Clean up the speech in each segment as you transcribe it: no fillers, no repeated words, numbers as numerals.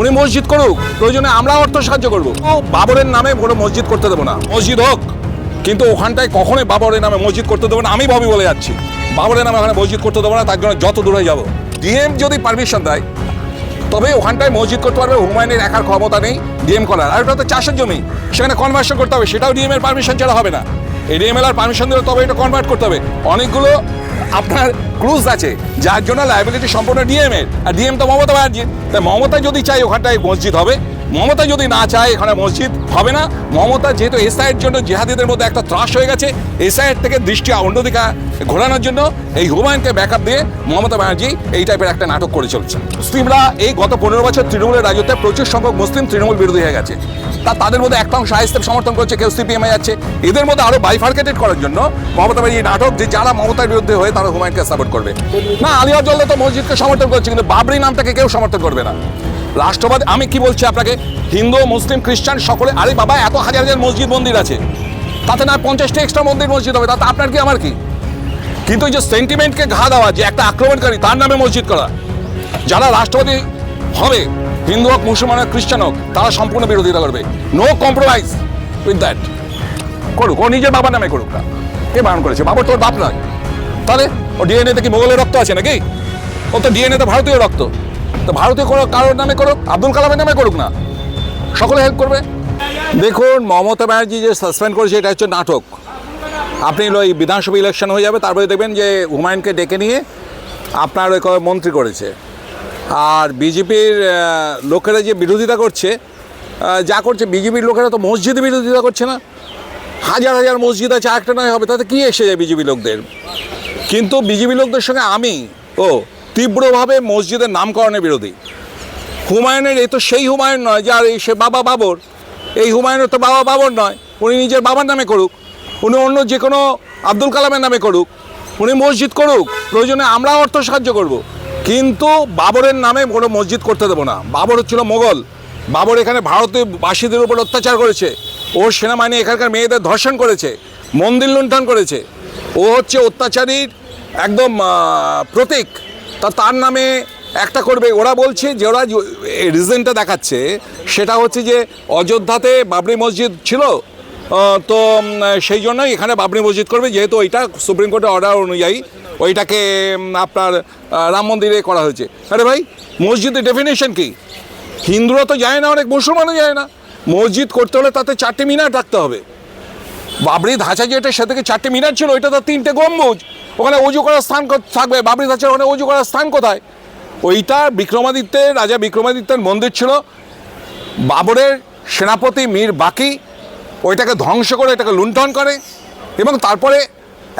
উনি মসজিদ করুক, প্রয়োজনে আমরা অর্থ সাহায্য করবো। বাবরের নামে কোনো মসজিদ করতে দেবো না, মসজিদ হোক, কিন্তু ওখানটায় কখনোই বাবরের নামে মসজিদ করতে দেবো না। আমি ভাবি বলে যাচ্ছি, বাবরের নামে ওখানে মসজিদ করতে দেবো না, তার জন্য যত দূরে যাবো। ডিএম যদি পারমিশন দেয় তবে ওখানটায় মসজিদ করতে পারবে, হুমায়ুনের একার ক্ষমতা নেই ডিএম করার। আর ওটা তো চাষের জমি, সেখানে কনভার্সন করতে হবে, সেটাও ডিএম এর পারমিশন ছাড়া হবে না। এই ডিএমএল পারমিশন দিলে তবে এটা কনভার্ট করতে হবে। অনেকগুলো আপনার ক্লুজ আছে যার জন্য লায়াবিলিটি সম্পূর্ণ ডিএম এর, আর ডিএম তো মমতা ব্যানার্জি। তাই মমতা যদি চাই ওখানটায় মসজিদ হবে, মমতা যদি না চায় এখানে মসজিদ হবে না। মমতা যেহেতু এসআইয়ের জন্য জেহাদিদের মধ্যে একটা ত্রাস হয়ে গেছে, এসআইয়ের থেকে দৃষ্টি অন্যদিকে ঘোরানোর জন্য এই হুমায়ুনকে ব্যাকআপ দিয়ে মমতা ব্যানার্জি এই টাইপের একটা নাটক করে চলছে। মুসলিমরা এই গত 15 বছর তৃণমূলের রাজত্বে প্রচুর সংখ্যক মুসলিম তৃণমূল বিরোধী হয়ে গেছে। তাদের মধ্যে একটা অংশ আইএসএফ সমর্থন করছে, কেউ সিপিএমে যাচ্ছে। এদের মধ্যে আরো বাইফার্কেটেড করার জন্য মমতা ব্যানার্জি নাটক, যে যারা মমতার বিরুদ্ধে হয়ে তারা হুমায়ুনকে সাপোর্ট করবে না। আলিয়াজল্লা তো মসজিদকে সমর্থন করছে, কিন্তু বাবরি নামটাকে কেউ সমর্থন করবে না। রাষ্ট্রবাদ আমি কি বলছি আপনাকে, হিন্দু মুসলিম খ্রিস্টান সকলে, আরে বাবা এত হাজার হাজার মসজিদ মন্দির আছে, তাতে না 50টা এক্সট্রা মসজিদ হবে, তাতে আপনার কি আমার কি? কিন্তু এই যে সেন্টিমেন্টকে ঘা দেওয়া, যে একটা আক্রমণকারী তার নামে মসজিদ করা, যারা রাষ্ট্রবাদী হবে, হিন্দু হোক মুসলমান হোক খ্রিস্টান হোক, তারা সম্পূর্ণ বিরোধিতা করবে। No compromise with that. করুক, ও নিজের বাবার নামে করুক না। কে বারণ করেছে? বাবার তোর বাপ নয়, তাহলে ও ডিএনএতে কি মোগলের রক্ত আছে নাকি? ও তো ডিএনএতে ভারতীয় রক্ত। তো ভারতীয় কোনো কারোর নামে করুক, আব্দুল কালামের নামে করুক না, সকলে হেল্প করবে। দেখুন, মমতা ব্যানার্জি যে সাসপেন্ড করেছে এটা হচ্ছে নাটক। আপনি ওই বিধানসভা ইলেকশন হয়ে যাবে, তারপরে দেখবেন যে হুমায়ুনকে ডেকে নিয়ে আপনার ওই মন্ত্রী করেছে। আর বিজেপির লোকেরা যে বিরোধিতা করছে, যা করছে, বিজেপির লোকেরা তো মসজিদে বিরোধিতা করছে না। হাজার হাজার মসজিদ আছে, একটা নয় হবে, তাতে কি এসে যায় বিজেপি লোকদের? কিন্তু বিজেপি লোকদের সঙ্গে আমি তীব্রভাবে মসজিদের নামকরণের বিরোধী। হুমায়ুনের এই তো সেই হুমায়ুন নয় যার সে বাবা বাবর। এই হুমায়ুনের তো বাবা বাবর নয়, উনি নিজের বাবার নামে করুক, উনি অন্য যে কোনো আব্দুল কালামের নামে করুক, উনি মসজিদ করুক, প্রয়োজনে আমরা অর্থ সাহায্য করব, কিন্তু বাবরের নামে কোনো মসজিদ করতে দেবো না। বাবর হচ্ছিল মোগল। বাবর এখানে ভারতীয় বাসীদের উপর অত্যাচার করেছে, ওর সেনাবাহিনী এখানকার মেয়েদের ধর্ষণ করেছে, মন্দির লুণ্ঠন করেছে। ও হচ্ছে অত্যাচারীর একদম প্রতীক। তার নামে একটা করবে। ওরা বলছে যে, ওরা রিজনটা দেখাচ্ছে সেটা হচ্ছে যে অযোধ্যাতে বাবরি মসজিদ ছিল, তো সেই জন্যই এখানে বাবরি মসজিদ করবে, যেহেতু ওইটা সুপ্রিম কোর্টের অর্ডার অনুযায়ী ওইটাকে আপনার রাম মন্দিরে করা হয়েছে। আরে ভাই, মসজিদের ডেফিনেশন কি? হিন্দুরা তো যায় না, অনেক মুসলমানও যায় না। মসজিদ করতে হলে তাতে 4টে মিনার রাখতে হবে। বাবরি ধাঁচা যেটা, সে থেকে 4টে মিনার ছিল, ওইটা তো 3টে গম্বুজ। ওখানে অজু করার স্থান থাকবে, বাবরি ধাঁচার ওখানে অজু করার স্থান কোথায়? ওইটা বিক্রমাদিত্যের, রাজা বিক্রমাদিত্যের মন্দির ছিল। বাবরের সেনাপতি মীর বাকি ওইটাকে ধ্বংস করে, এটাকে লুণ্ঠন করে এবং তারপরে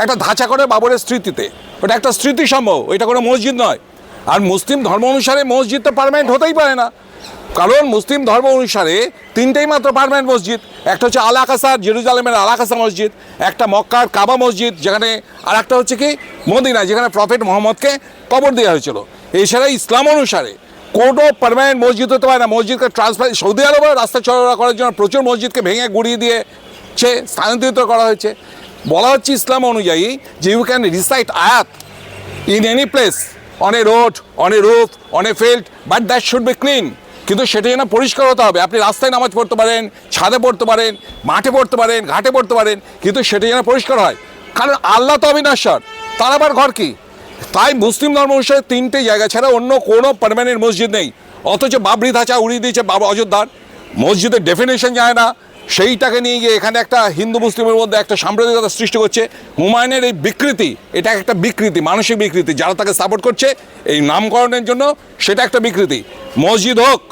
একটা ধাঁচা করে বাবরের স্মৃতিতে। ওটা একটা স্মৃতিসম্ভ, ওইটা কোনো মসজিদ নয়। আর মুসলিম ধর্ম অনুসারে মসজিদ তো পার্মানেন্ট হতেই পারে না, কারণ মুসলিম ধর্ম অনুসারে 3টেই মাত্র পার্মানেন্ট মসজিদ। একটা হচ্ছে আল আকসা, জেরুজালেমের আল আকসা মসজিদ, একটা মক্কার কাবা মসজিদ, যেখানে, আর একটা হচ্ছে কি মদিনা, যেখানে প্রফেট মোহাম্মদকে কবর দেওয়া হয়েছিল। এছাড়া ইসলাম অনুসারে কোনো পার্মানেন্ট মসজিদ হতে পারে না। মসজিদকে ট্রান্সফার, সৌদি আরবে রাস্তা চলাচল করার জন্য প্রচুর মসজিদকে ভেঙে গুড়িয়ে দিয়েছে, স্থানান্তরিত করা হয়েছে। বলা হচ্ছে ইসলাম অনুযায়ী যে ইউ ক্যান রিসাইট আয়াত in any place, on a road, on a roof, on a field, but that should be clean. কিন্তু সেটা যেন পরিষ্কার হতে হবে। আপনি রাস্তায় নামাজ পড়তে পারেন, ছাদে পড়তে পারেন, মাঠে পড়তে পারেন, ঘাটে পড়তে পারেন, কিন্তু সেটা যেন পরিষ্কার হয়। কারণ আল্লাহ তো অবিনশ্বর, তার আবার ঘর কি? তাই মুসলিম ধর্ম অনুসারে 3টে জায়গা ছাড়া অন্য কোনো পার্মানেন্ট মসজিদ নেই। অথচ বাবরি ধাঁচা উড়িয়ে দিয়েছে বাবা অযোধ্যার। মসজিদের ডেফিনেশন যায় না, সেইটাকে নিয়ে গিয়ে এখানে একটা হিন্দু মুসলিমের মধ্যে একটা সাম্প্রদায়িকতা সৃষ্টি করছে। হুমায়ুনের এই বিকৃতি, এটা একটা বিকৃতি, মানসিক বিকৃতি। যারা তাকে সাপোর্ট করছে এই নামকরণের জন্য, সেটা একটা বিকৃতি। মসজিদ হোক,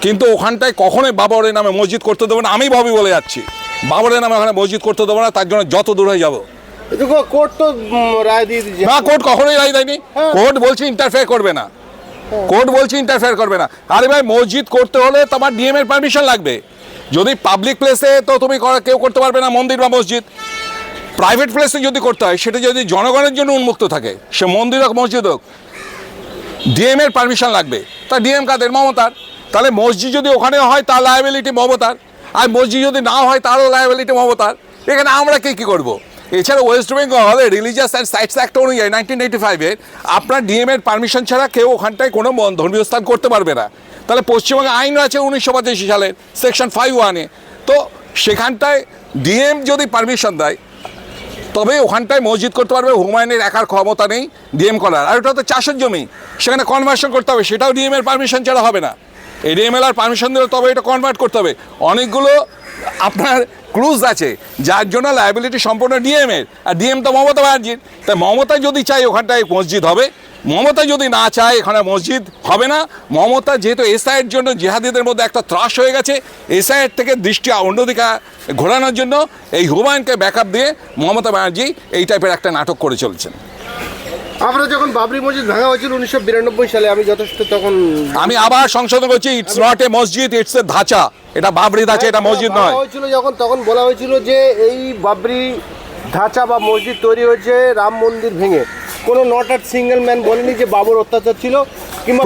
কিন্তু ওখানটায় কখনোই বাবরের নামে মসজিদ করতে দেবো না। আমি ভাবি বলে যাচ্ছি, বাবরের নামে ওখানে মসজিদ করতে দেবো না, তার জন্য যত দূর হয়ে যাবো। কোর্ট তো রায় দিয়ে দিয়েছে না, কোর্ট কখনোই রায় দেয়নি। কোর্ট বলছে ইন্টারফেয়ার করবে না, কোর্ট বলছে ইন্টারফেয়ার করবে না। আরে ভাই, মসজিদ করতে হলে তোমার ডিএম এর পারমিশন লাগবে। যদি পাবলিক প্লেসে, তো তুমি কেউ করতে পারবে না মন্দির বা মসজিদ। প্রাইভেট প্লেসে যদি করতে হয়, সেটা যদি জনগণের জন্য উন্মুক্ত থাকে, সে মন্দির হোক মসজিদ হোক, ডিএম এর পারমিশন লাগবে। তা ডিএম কাদের? মমতার। তাহলে মসজিদ যদি ওখানে হয় তার লায়াবিলিটি মমতার, আর মসজিদ যদি না হয় তারও লায়াবিলিটি মমতার। এখানে আমরা কি করব? এছাড়া West Bengal religious and sites act অনুযায়ী 1985-এর আপনার ডিএম এর পারমিশন ছাড়া কেউ ওখানটায় কোনো ধর্মীয় স্থান করতে পারবে না। তাহলে পশ্চিমবঙ্গে আইন আছে 1985 সালের সেকশন 5(1)-এ। তো সেখানটায় ডিএম যদি পারমিশন দেয় তবে ওখানটায় মসজিদ করতে পারবে। হুমায়ুনের একার ক্ষমতা নেই ডিএম করার। আর ওটা তো চাষের জমি, সেখানে কনভার্সন করতে হবে, সেটাও ডিএম এর পারমিশন ছাড়া হবে না। এডিএমএল আর পারমিশন দিলে তবে এটা কনভার্ট করতে হবে। অনেকগুলো আপনার ক্লুজ আছে যার জন্য লায়াবিলিটি সম্পূর্ণ ডিএম এর, আর ডিএম তো মমতা ব্যানার্জির। তাই মমতা যদি চায় ওখানটায় মসজিদ হবে, মমতা যদি না চায় এখানে মসজিদ হবে না। মমতা যেহেতু এসআইয়ের জন্য জিহাদিদের মধ্যে একটা ত্রাস হয়ে গেছে, এসআইয়ের থেকে দৃষ্টি অন্যদিকে ঘোরানোর জন্য এই হুমায়ুনকে ব্যাকআপ দিয়ে মমতা ব্যানার্জি এই টাইপের একটা নাটক করে চলছেন। আমরা যখন বাবরি মসজিদ ভাঙা হয়েছিল 1992 সালে, আমি যথেষ্ট তখন আমি আবার সংশোধন করছি, ইটস নট এ মসজিদ, ইটস এ ধাঁচা। এটা বাবরি ধাঁচা, এটা মসজিদ নয়। হয়েছিল যখন, তখন বলা হয়েছিল যে এই বাবরি ধাঁচা বা মসজিদ তৈরি হয়েছে রাম মন্দির ভেঙে। কোনো নট আট সিঙ্গেল ম্যান বলেনি যে বাবর অত্যাচার ছিল, কিংবা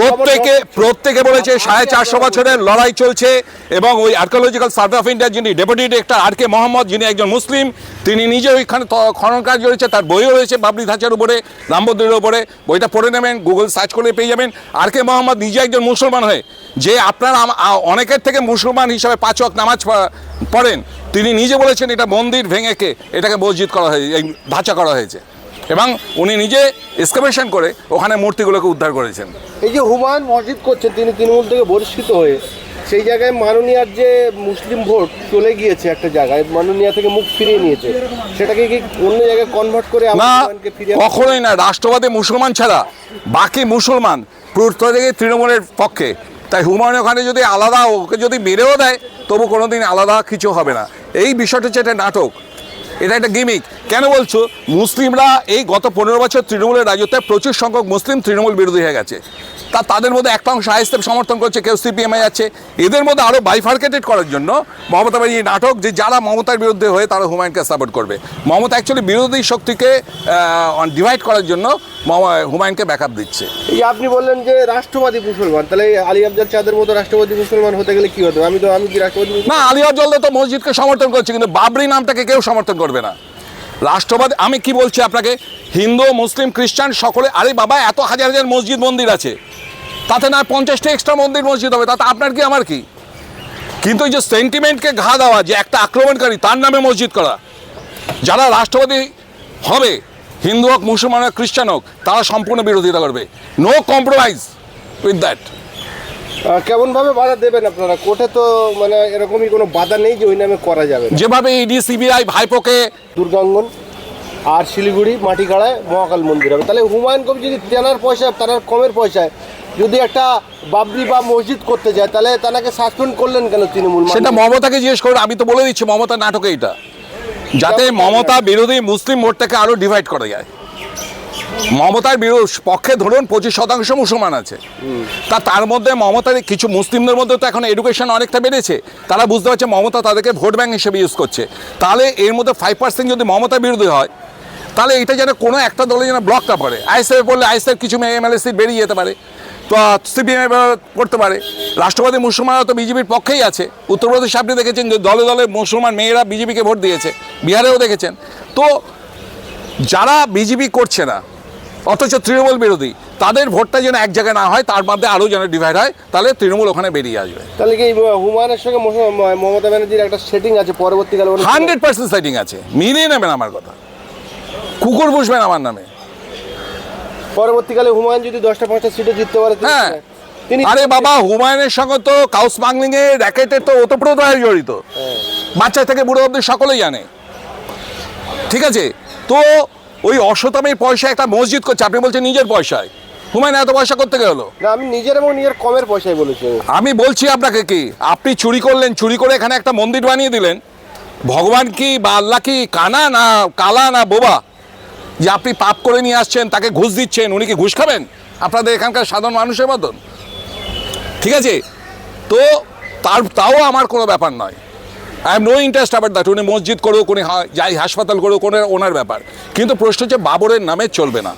প্রত্যেকে বলেছে 450 বছরের লড়াই চলছে। এবং ওই আর্কিওলজিক্যাল সার্ভে অফ ইন্ডিয়ার যিনি ডেপুটি ডিরেক্টর আর কে মোহাম্মদ, যিনি একজন মুসলিম, তিনি নিজে ওইখানে খনন কাজ রয়েছে, তার বইও রয়েছে বাবরি ধাঁচার উপরে, রাম মন্দিরের উপরে। বইটা পড়ে নেবেন, গুগল সার্চ করে পেয়ে যাবেন। আর কে মোহাম্মদ নিজে একজন মুসলমান হয়ে, যে আপনার অনেকের থেকে মুসলমান হিসাবে 5 ওয়াক্ত নামাজ পড়েন, তিনি নিজে বলেছেন এটা মন্দির ভেঙেকে এটাকে মসজিদ করা হয়েছে, এই ধাঁচা করা হয়েছে। এবং উনি নিজে এক্সকাভেশন করে ওখানে মূর্তিগুলোকে উদ্ধার করেছেন। এই যে হুমায়ুন মসজিদ করছেন, তিনি তৃণমূল থেকে বহিষ্কৃত হয়ে সেই জায়গায় মাননীয়ার যে মুসলিম ভোট চলে গিয়েছে একটা জায়গায়, মাননীয়া থেকে মুখ ফিরিয়ে নিয়েছে, সেটাকে কি অন্য জায়গায় কনভার্ট করে না, কখনোই না। রাষ্ট্রবাদী মুসলমান ছাড়া বাকি মুসলমান প্রত্যেকে তৃণমূলের পক্ষে। তাই হুমায়ুন ওখানে যদি আলাদা, ওকে যদি মেরেও দেয় তবু কোনোদিন আলাদা কিছু হবে না। এই বিষয়টা হচ্ছে একটা নাটক, এটা একটা গিমিক। কেন বলছো? মুসলিমরা এই গত 15 বছর তৃণমূলের রাজত্বে প্রচুর সংখ্যক মুসলিম তৃণমূল বিরোধী হয়ে গেছে। তাদের মধ্যে একটা অংশ আইএসএফ সমর্থন করছে, কেউ সিপিএমে যাচ্ছে। এদের মধ্যে আরও বাইফার্কেটেড করার জন্য মমতা এই নাটক, যে যারা মমতার বিরুদ্ধে হয়ে তারা হুমায়ুনকে সাপোর্ট করবে। মমতা অ্যাকচুয়ালি বিরোধী শক্তিকে ডিভাইড করার জন্য হুমায়ুনকে ব্যাকআপ দিচ্ছে। এই আপনি বললেন যে রাষ্ট্রবাদী মুসলমান, তাহলে আলী আফজাল চাঁদের মতো রাষ্ট্রবাদী মুসলমান হতে গেলে কি হতো? আমি কি রাষ্ট্রবাদী না, আলী আফজাল তো মসজিদকে সমর্থন করছে, কিন্তু বাবরি নামটাকে কেউ সমর্থন করবে না। রাষ্ট্রবাদী আমি কি বলছি আপনাকে, হিন্দু মুসলিম খ্রিস্টান সকলে, আরে বাবা এত হাজার হাজার মসজিদ মন্দির আছে, তাতে না 50টা এক্সট্রা মন্দির মসজিদ হবে, তাতে আপনার কি আমার কি? কিন্তু এই যে সেন্টিমেন্টকে ঘা দেওয়া, যে একটা আক্রমণকারী তার নামে মসজিদ করা, যারা রাষ্ট্রবাদী হবে, হিন্দু হোক মুসলমান হোক খ্রিস্টান হোক, তারা সম্পূর্ণ বিরোধিতা করবে। No compromise with that. কেমনভাবে বাধা দেবেন আপনারা? কোর্টে তো মানে এরকমই কোনো বাধা নেই যে ওই নামে করা যাবে। যেভাবে ইডি সিবিআই ভাইপোকে দুর্গাঙ্গন আর শিলিগুড়ি মাটিগাড়ায় মহাকাল মন্দির হবে, তাহলে হুমায়ুন কবি যদি তেনার পয়সায়, তার কমের পয়সায় যদি একটা বাবরি বা মসজিদ করতে যায়, তাহলে তাকে সাসপেন্ড করলেন কেন তৃণমূল? সেটা মমতাকে জিজ্ঞেস করুন। আমি তো বলে দিচ্ছি মমতার নাটকে এটা, যাতে মমতা বিরোধী মুসলিম ভোটটাকে আরও ডিভাইড করা যায়। মমতার পক্ষে ধরুন 25% মুসলমান আছে, তার মধ্যে মমতার কিছু মুসলিমদের মধ্যে তো এখন এডুকেশন অনেকটা বেড়েছে, তারা বুঝতে পারছে মমতা তাদেরকে ভোট ব্যাংক হিসেবে ইউজ করছে। তাহলে এর মধ্যে 5% যদি মমতা বিরোধী হয়, তাহলে এটা যেন কোনো একটা দলে যেন ব্লক না পড়ে। আইএসএফ পড়লে আইএসএফ কিছু এমএলএ সিট বেরিয়ে যেতে পারে, তো সিপিএম করতে পারে। রাষ্ট্রবাদী মুসলমানরা তো বিজেপির পক্ষেই আছে। উত্তরপ্রদেশে আপনি দেখেছেন যে দলে দলে মুসলমান মেয়েরা বিজেপিকে ভোট দিয়েছে, বিহারেও দেখেছেন। তো যারা বিজেপি করছে না অথচ তৃণমূল বিরোধী, তাদের ভোটটা যেন এক জায়গায় না হয়, তার মধ্যে আরও যেন ডিভাইড হয়, তাহলে তৃণমূল ওখানে বেরিয়ে আসবে। তাহলে কি হুমায়ুনের সঙ্গে মমতা ব্যানার্জির একটা সেটিং আছে পরবর্তীকালে? 100% সেটিং আছে, মিলিয়ে নেবেন আমার কথা, কুকুর বসবেন আমার নামে। পরবর্তীকালে হুমায়ুন যদি 10টা-5টা সিটে জিততে পারে, হ্যাঁ, তিনি আরে বাবা হুমায়ুনের সঙ্গে তো কাউ স্মাগলিং এর র্যাকেটের তো ওতপ্রোতভাবে জড়িত, বাচ্চা থেকে বুড়ো অবধি সকলেই জানে। ঠিক আছে, তো ওই অসতামের পয়সা একটা মসজিদ করছে, আপনি বলছেন নিজের পয়সায়। হুমায়ুন এত পয়সা করতে গেল? আমি নিজের এবং নিজের কমের পয়সায় বলেছি। আমি বলছি আপনাকে, কি আপনি চুরি করলেন, চুরি করে এখানে একটা মন্দির বানিয়ে দিলেন। ভগবান কি বা আল্লাহ কি কানা না কালা না বোবা যে আপনি পাপ করে নিয়ে আসছেন, তাকে ঘুষ দিচ্ছেন? উনি কি ঘুষ খাবেন আপনাদের এখানকার সাধারণ মানুষের মতন? ঠিক আছে, তো তাও আমার কোনো ব্যাপার নয়। I am no interest about that. উনি মসজিদ করুক, উনি যাই হাসপাতাল করুক, ওনার ব্যাপার। কিন্তু প্রশ্ন হচ্ছে বাবরের নামে চলবে না।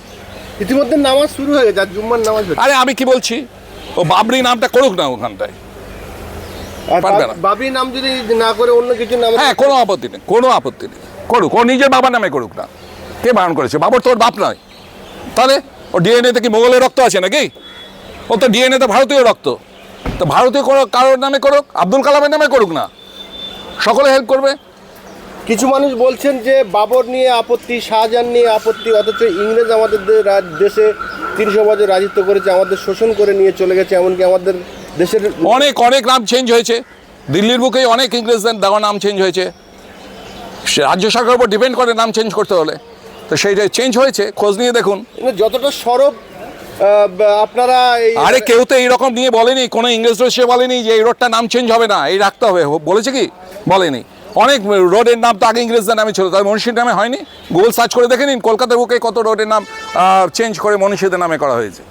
ইতিমধ্যে নামাজ শুরু হয়ে গেছে, জুম্মার নামাজ। আরে আমি কি বলছি, ও বাবরি নামটা করুক না ওখানটায়, পারবে না। বাবরি নাম যদি না করে অন্য কিছু নাম, হ্যাঁ, কোনো আপত্তি নেই, কোনো আপত্তি নেই। করুক, ও নিজের বাবার নামে করুক না। কে বারণ করেছে? বাবর তোর বাপ নয়, তাহলে ও ডিএনএতে কি মোগলের রক্ত আছে নাকি? ও তো ডিএনএতে ভারতীয় রক্ত। তো ভারতীয় কারোর নামে করুক, আব্দুল কালামের নামে করুক না, সকলে হেল্প করবে। কিছু মানুষ বলছেন যে বাবর নিয়ে আপত্তি, শাহজাহান নিয়ে আপত্তি, অথচ ইংরেজ আমাদের দেশে 300 বছর রাজত্ব করেছে, আমাদের শোষণ করে নিয়ে চলে গেছে, এমনকি আমাদের দেশের অনেক অনেক নাম চেঞ্জ হয়েছে, দিল্লির বুকেই অনেক ইংরেজদের দেওয়া নাম চেঞ্জ হয়েছে। সে রাজ্য সরকারের উপর ডিপেন্ড করে নাম চেঞ্জ করতে হলে, তো সেইটাই চেঞ্জ হয়েছে, খোঁজ নিয়ে দেখুন। যতটা সরব আপনারা এই আরে কেউ তো এইরকম নিয়ে বলেনি, কোনো ইংরেজ সে বলেনি যে এই রোডটার নাম চেঞ্জ হবে না, এই রাখতে হবে, বলেছে কি? বলেনি। অনেক রোডের নাম তো আগে ইংরেজদের নামে ছিল, তাই মনীষীর নামে হয়নি। গুগল সার্চ করে দেখে নিন, কলকাতার বুকে কত রোডের নাম চেঞ্জ করে মনীষীদের নামে করা হয়েছে।